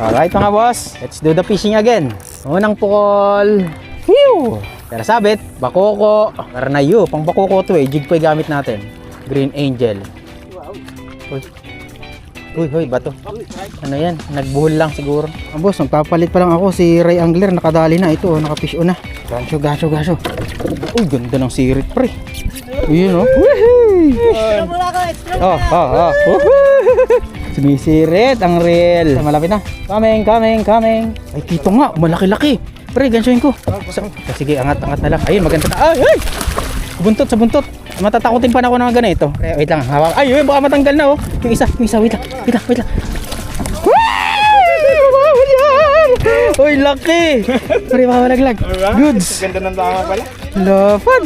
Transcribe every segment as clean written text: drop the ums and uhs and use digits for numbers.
Alright mga boss, let's do the fishing again. Unang pukol. Whew! Pero sabit, bakoko. Karanayo, pang bakoko to eh. Jig po yung gamit natin. Green Angel. Uy, bato. Ano yan? Nagbuhol lang siguro. Boss, magpapalit pa lang ako. Si Ray Angler, nakadali na ito. Nakafish on na. Gaso. Uy, ganda ng sirit pre. Yun o. Sumisirit ang reel. Malapit na. Coming. Ay, kito nga. Malaki-laki. Pre, gansuin ko. Sige, angat na lang. Ayun, maganda. Ay! Sa buntot. Matatakotin pa na ako ng ganito. Pre, wait lang. Hawak. Ay, baka matanggal na oh. Yung isa. Wait lang. Uy, laki! Pre, baka malaglag. Goods. Ganda ng tama pala. Lapad.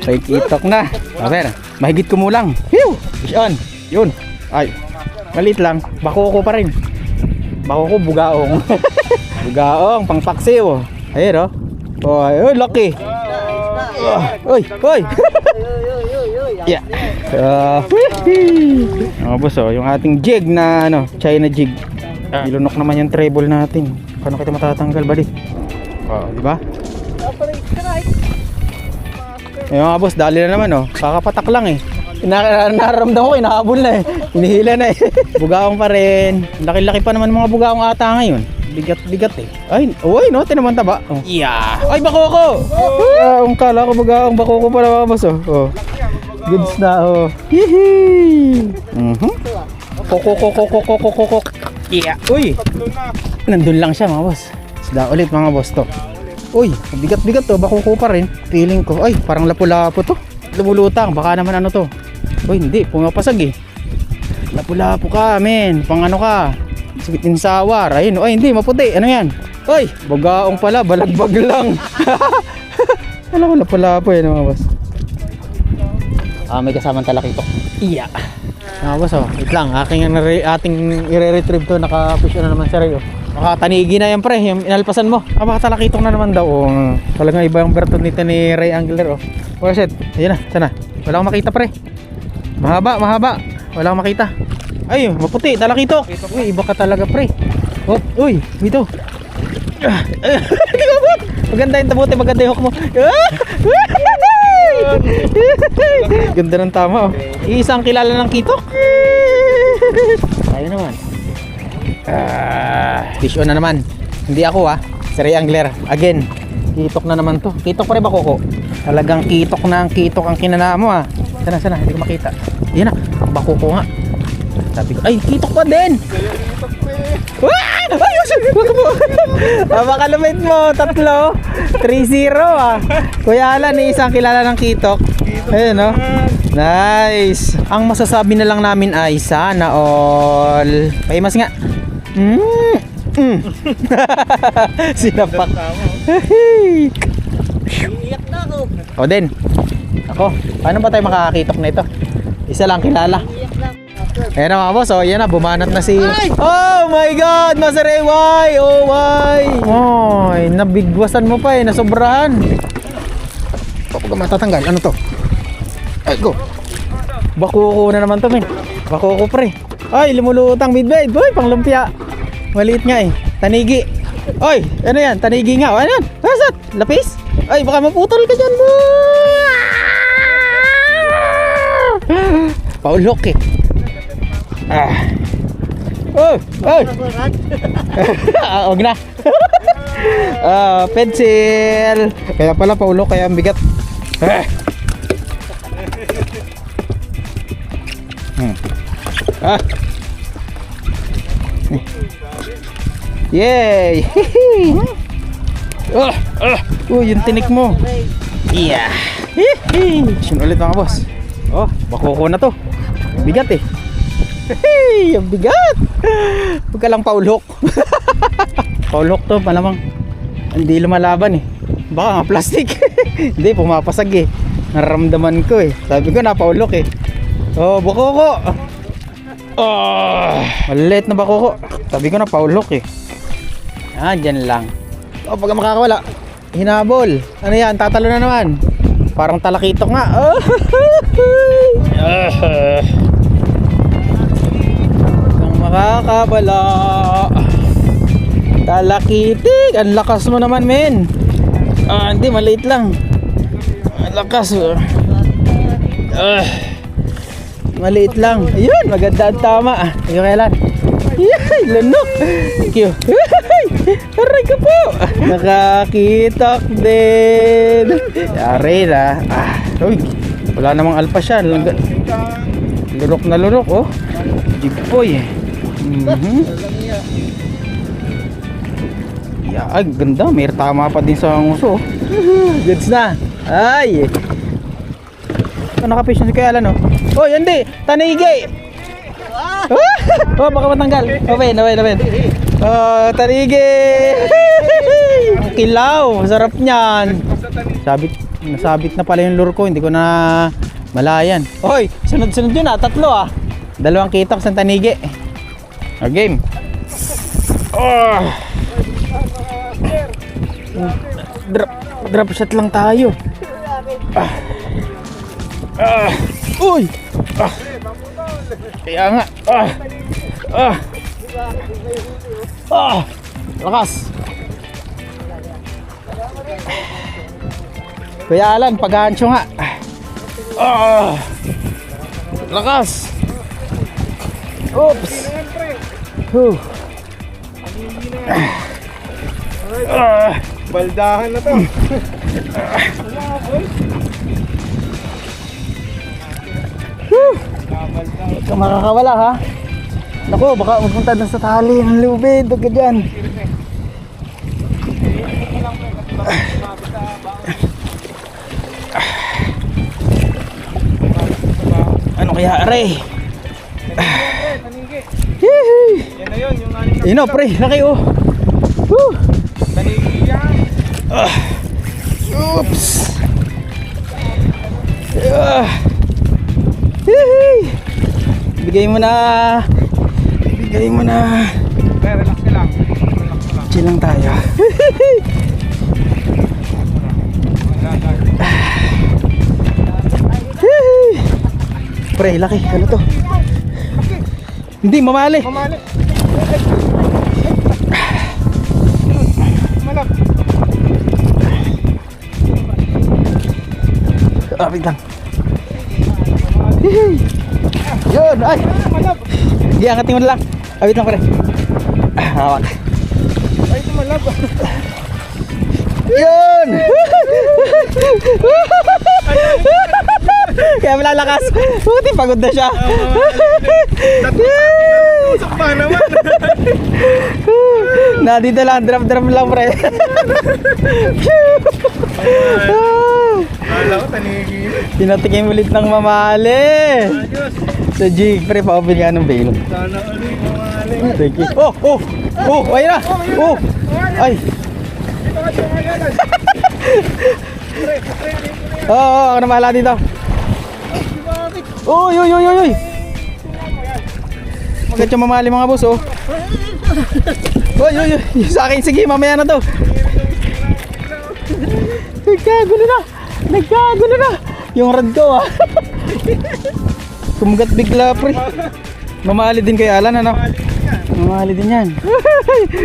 Ay, kitok na. Aber, mahigit kumulang. Fish on. Yun. Ay, maliit lang. Bakoko pa rin. Bakoko, bugaong. Bugaong, pang paksiw. Ayun oh. Ay, laki. Uy. Yeah. Boss, yung ating jig na China jig. Ilunok naman yung treble natin. Paano kita matatanggal, buddy? Di ba? Mga boss, dali na naman kakapatak lang eh. Nararamdam ko, inahabol na eh. Hinihila na eh. Bugaong pa rin. Laki-laki pa naman mga bugaong ata ngayon. Bigat eh. Ay, tinaman taba. Yeah. Ay, bakoko! Ang kala ko bugaong bakoko pala mga boss Goods na Hihi! Koko. Yeah. Uy! Nandun lang siya mga boss. Isda ulit mga boss to. Uy, bigat to. Bakoko pa rin. Feeling ko. Ay, parang lapu-lapo to. Lumulutang. Baka naman ano to. Uy, hindi. Pumapasag eh. Lapu-lapo ka, men. Pang ano ka. Sweet and sour. Ayun. Ay, hindi. Maputi. Ano yan? Uy, bugaong pala. Balagbag lang. Alam ko, lapu-lapo yan mga boss. May kasamang talakitok. Iya. Mga boss, wait lang. Ating i-retrieve to. Naka-fish na naman siya rin. Nakatanigi na yan pre. Yung inalpasan mo. Baka talakitok na naman daw. Talagang iba yung berton nito ni Ray Angler. Where's it? Ayan na. Sana. Wala akong makita pre. Mahaba. Wala akong makita. Ay, maputi. Talakitok. Uy, iba ka talaga pre. Uy, dito. Maganda yung tabuti. Maganda yung hook mo. Ganda ng tama Isang kilala ng kitok. Tayo naman. Fish on na naman. Hindi ako si Ray Angler. Again, kitok na naman to. Kitok pa rin ba koko? Talagang kitok ang kinana mo Sana, hindi ko makita. Yan na, bakoko nga. Sabi ko, ay kitok pa din. Ayos! Wag mo. Baka lumit mo, 3-0 Kuya Alan, isang kilala ng kitok. Ayun Nice. Ang masasabi na lang namin ay sana all. Pahimas nga. Sinapak. Iyak na ako. Din. Ako, paano ba tayo makakakitok na ito? Isa lang kilala. Ayan na mga boss, yan na, bumanat na si... Oh my God, Masaray, why? Nabigwasan mo pa nasobrahan. Kapag matatanggal, ano to? Ay, go. Bakoko na naman to, men. Bakoko pre. Ay, lumulutang midbait. Boy, pang lumpia. Maliit nga Tanigi. Oy, ano yan? Tanigi nga. Ano yan? Nasat? Lapis? Ay, baka maputol ka dyan mo. Paulok Huwag na. Pencil. Kaya pala paulok, kaya ang bigat. Yay! Yung tinik mo. Yeah. Sino ulit mga boss? Bakoko na to. Bigat yung bigat. Huwag ka lang paulok. Paulok to, malamang hindi lumalaban baka nga plastic. Hindi, pumapasag nararamdaman ko sabi ko napaulok bakoko. Maliit na bakoko. Sabi ko napaulok dyan lang. Pag makakawala, hinabol. Ano yan, tatalo na naman. Parang talakitok nga. Makakabala. Talakitik. Ang lakas mo naman, men. Hindi, maliit lang. Ang lakas. Maliit lang. Ayun, maganda at tama. Ayun, kailan? Yay, lunok. Thank you. Aray ka po. Nakakitak din. Yari na. Uy, wala namang alpa siya. Lurok na lurok, oh. Jipoy. Ay, ganda. May tama pa din sa nguso. Goods na. Ay. Nakafish na si Kuya Alan, oh. Oh, hindi. Tanigi. Oh, baka matanggal. Open. Oh, tanigi. Kilaw. Sarap niyan. Nasabit na pala yung lure ko. Hindi ko na malayan. Hoy, sunod-sunod yun, 3 2 kitok sa tanigi. Game. Drop shot lang tayo. Uy. Kaya nga. Lakas. Kuya Alan, pag-aansyo nga. Lakas. Oops. Baldahan na to. Huwag ka makakawala, ha. Naku, baka magpunta dun sa tali ng lubid. Huwag ka dyan. Ano kaya, aray? Yan na yun, yung aning na. Ino, pre, laki, oh. Tanigi yan. Oops. Bigay mo na. Relax ka lang. Chill lang tayo. Pre, laki. Ano to? Hindi, mamali. Malap. Wait lang. Yun, ay. Malap. Hindi, angatin mo na lang. Wait lang, pre. Hawak. Ay, ito malap. Yun! Kaya malalakas. Buti pagod na siya. Usap pa naman. Na dito lang, drop lang, pre. Kala ko tanigi. Pinatikim ulit ng mamali. Ayos. Sa jig, pre, pa-open nga ng bail. Sana ulit mamali. Thank you. Ayun na. Ay. Ito ka siya ngayon. Ako na mahala dito. Uy. Magat yung mamali, mga boss, oh. Uy. Sa akin, sige, mamaya na to. Nagkagulo na. Yung rad ko, ah. Kumagat bigla, pre. Mamali din kay Alan, ano? Mamali din yan.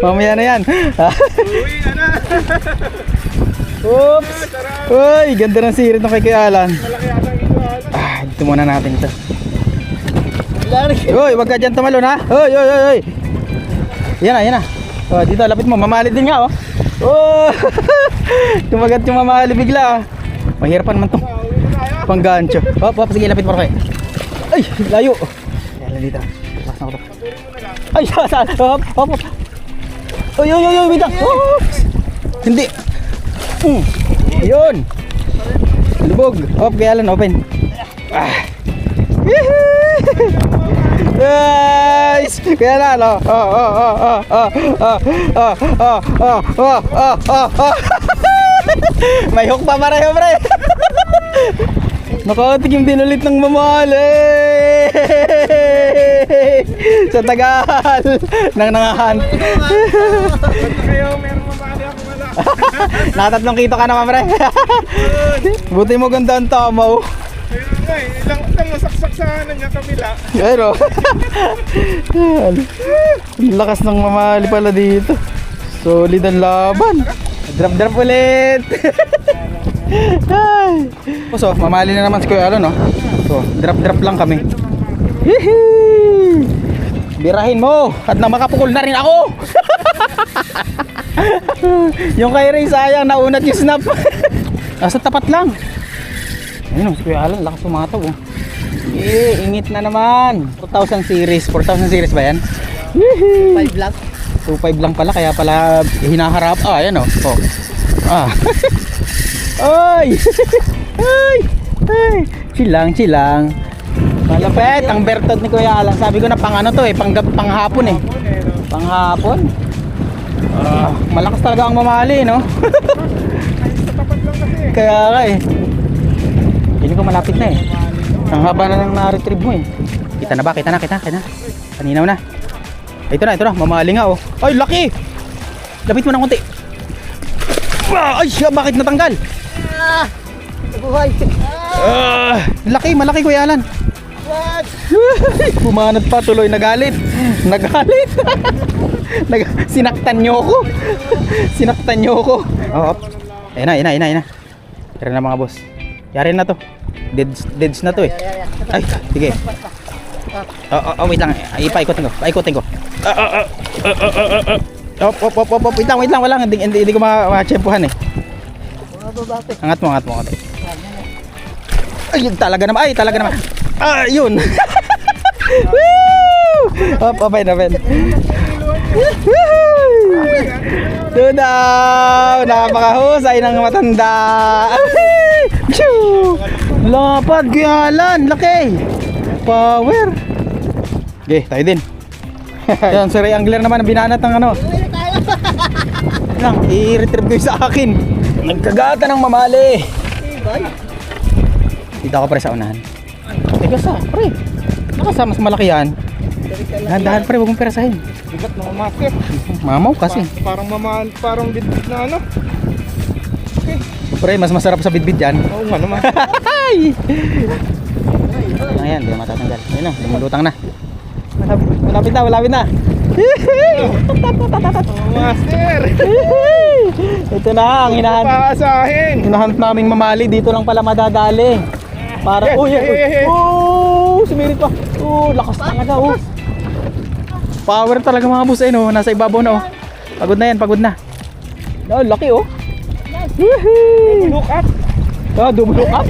Mamaya na yan. Uy, ana. Oops. Uy, ganda ng sirit ng kay Alan. Malaki ata ito, Alan. Dito muna natin ito. Uy, wag ka dyan tumalon, ha? Uy. Yan na. Oh, dito, lapit mo. Mamali din nga, oh. Kumagat yung mamali bigla, ah. Mahirapan man itong panggancho. Sige, lapit mo kayo. Ay, layo. Yan, dito. Lakas na ko to. Ay, hop. Uy, wait lang. Oops. Hindi. Yun. Lubog. Kaya lang, open. Guys, kaya na, no? May hook pa pareho, pre. Nakatik yung dinulit ng mamali. Sa tagal nang nangahan. Kayo, meron mamali ako wala. Nakatatlong kito ka naman, pre. Buti mo ganda ang tamaw. Ayun nga eh, ilang masaksak sa ano niya, kabila. Pero, ang lakas ng mamali pala dito. Solid ang laban. Drop ulit. Ay. So, mamali na naman si Kuya Alon, no? So, drop lang kami. Hihi! Birahin mo at na makapukul na rin ako. Yung kay Ray sayang naunat yung snap. Nasa tapat lang. Ayun, si Kuya Alon, lakas umataw, oh. Ingit na naman. 4,000 series ba yan? 5 lang. 2.5 lang pala, kaya pala hinaharap. Ah, ayan, oh. Oh. Ah. Ay! Ay! Ay! Chilang. Malapit ang bertod ni Kuya Alan. Sabi ko na pang ano to eh, panghapon eh. Panghapon. Malakas talaga ang mamali, no? Sa tapat lang kasi. Kaya nga eh. Hindi ko malapit na eh. Ang haba na nang na-retrieve mo eh. Kita na ba? Kita na. Kaninaw na. Ito na. Mamali nga oh. Ay, laki! Lapit mo ng konti. Ay, bakit natanggal? Buhay. Malaki Kuya Alan. What? Bumanat pa tuloy, nagalit. Sinaktan niyo ako. Oo. Ayun na. Tara na mga boss. Yari na to. Deads na to eh. Ay, sige. Wait lang. Paikotin ko. Wait lang. Wala. Hindi ko ma-tsempuhan eh. Angat mo. Ay, talaga naman. Yun. Woo! Abay. Tudaw! Napakahusay ng matanda. Lapad, Kuyalan. Laki. Power. Okay, tayo din. Yan, si Ray Angler naman ang binanat ng ano. Lang, i-retrieve ko yung sa akin. Nagkagata ng mamali. Dito ako pre sa unahan. Teka sa, pre. Nakasama mas malaki yan. Dahan-dahan pre, huwag mong perasahin. Bigat na umakit. Mamaw kasi. Parang bidbid na ano. Pre, mas masarap sa bidbid yan. Oo nga naman. Ayan, hindi na matatanggal. Ayun na, lumulutang na. Malapit na. Master. Ito na ang Paasahin. hinahunt naming mamali. Dito lang pala madadali. Para, sumirit pa. Lakas talaga, Power talaga mga boss, no? Nasa ibabaw na, Pagod na yan. Laki, Look up. Double look up.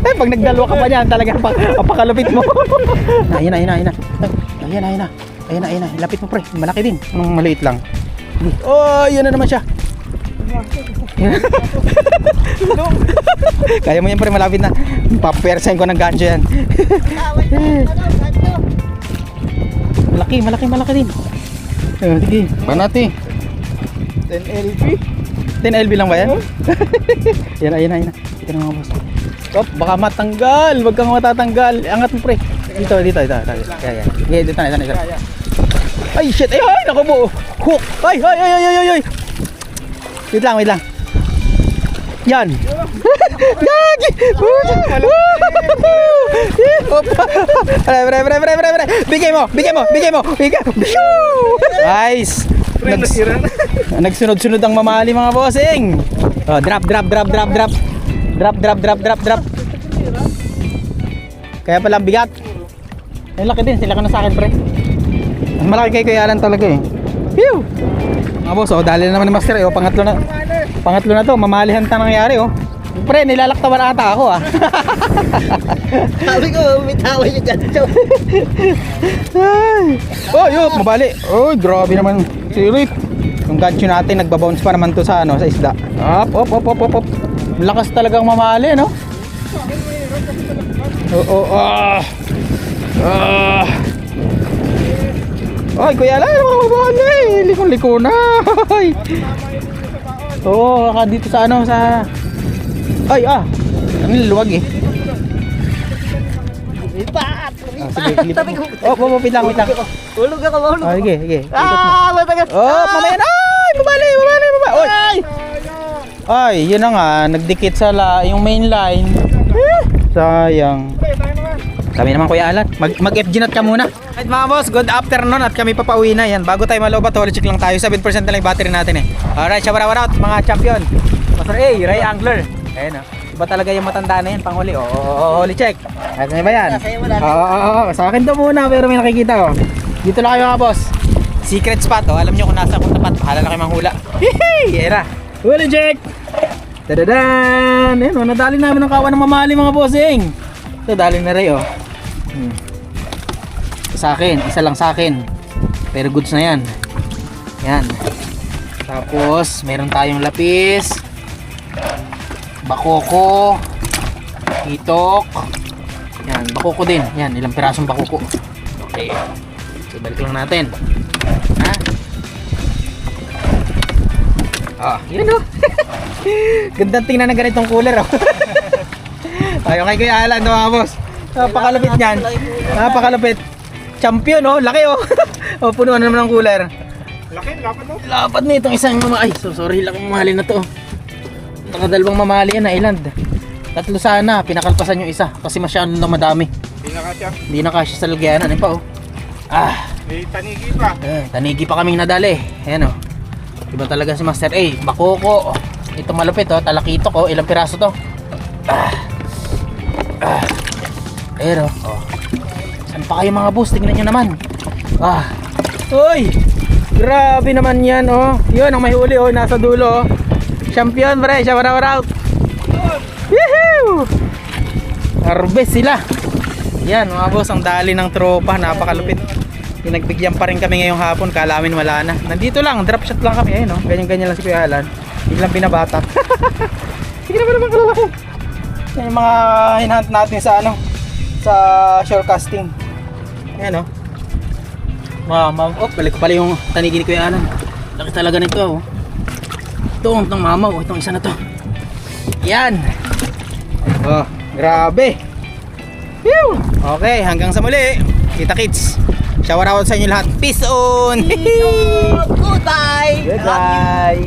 Pag nagdalawa ka pa niyan, talaga pakalupit mo. Ayun na. Lapit mo pre, malaki din. Anong maliit lang. Yan na naman siya. Kaya mo yan pre, malapit na. Papersahin ko ng gancho yan. Malaki din. Sige, panati. 10 LP. 10 LB lang ba yan? Yan. Ito na mga boss. Baka matanggal. Wag kang matatanggal. Angat mo pre. Dito. Yan. Dito na. Ay shit. Ay, naku po. Hook. Ay. Wait lang. Yan. Gagi. Pre. Bigay mo. Nice. Nagsunod-sunod ang mamali mga bossing. Drop. Kaya pala ang bigat. Ay laki din, sila ka na sa akin pre. Ang malaki kay Kuya Alan talaga eh. Phew! Mga boss, dali na naman ni Master pangatlo na to, mamalihan ta nangyari Pre, nilalaktawan ata ako Sabi ko, umitawan yung ganito. Yun, mabali. Grabe naman si Rip. Yung gancho natin, nagbabounce pa naman to sa isda. Op. Lakas talagang mamali, no? Ay, Kuya Alan, mamali. Liko na. Baka dito sa sa... Ang luwag eh. Sige, Sabi ko. Wait lang. Hulog ako. Sige. Matagal. Mamaya na. Bumali. Ay, yun na nga, nagdikit sa yung main line. Sayang. Pre, tayo naman. Kami naman Kuya Alan, mag-FG nut ka muna. Right mga boss, good afternoon at kami papauwi na yan. Bago tayo malobat, holy check lang tayo. 7% na lang yung battery natin eh. Alright, shout out mga champion. Master A, Ray Angler. Ayun iba talaga yung matanda na yan, panghuli. Holy check. At ano ba yan? Sa akin to muna pero may nakikita oh. Dito lang kayo mga boss. Secret spot oh, alam nyo kung nasa kung tapat. Bahala na kayo manghula. Hihi, yan na. Holy check. Tadadan! Ayun oh, nadali namin ng kawan ng mamali mga bossing. Ito, dali na rin oh. Sa akin, isa lang sa akin. Pero goods na yan. Yan. Tapos, meron tayong lapis. Bakoko. Itok. Yan, bakoko din. Yan, ilang pirasong bakoko. Okay. So, balik lang natin. Ha? Yun oh. Gandang tingnan ng ganitong cooler oh. Ayun kay Kuya Alan mga boss. Napakalupit niyan. Napakalupit. Champion oh, laki oh. Oh, punuan na naman ng cooler. Laki, lapad mo. Lapad na itong isang ay, sorry laking mamahalin na to. Nakadalawang mamali yan na island. Tatlo sana, pinakalpasan yung isa kasi masyado na madami. Hindi na kasya. Hindi na kasya sa lagyanan, pa oh. May tanigi pa. Tanigi pa kaming nadali. Ayan oh. Iba talaga si Master A, bakoko. Ito malupit oh, talakitok oh, ilang piraso to? Pero oh. Saan pa kayo mga boss? Tingnan nyo naman. Uy! Grabe naman yan oh. Yun ang may huli oh, nasa dulo oh. Champion pre, shout out. Woohoo! Harvest sila. Yan mga boss, ang dali ng tropa, napakalupit. Pinagbigyan pa rin kami ngayong hapon, kalamin wala na. Nandito lang, drop shot lang kami ayun oh. Ganyan-ganyan lang si Kuya Alan. Biglang binabata. Sige naman kalalaki. Yan yung mga hinahunt natin sa ano, sa shore casting. Ayan oh. Balik ko pala yung tanigi ni Kuya Alan. Laki talaga nito oh. Ito, itong mamaw, itong isa na to. Yan. Oh, grabe. Whew! Okay, hanggang sa muli. Kita kids. Shout out sa inyo lahat. Peace on. Goodbye. Goodbye.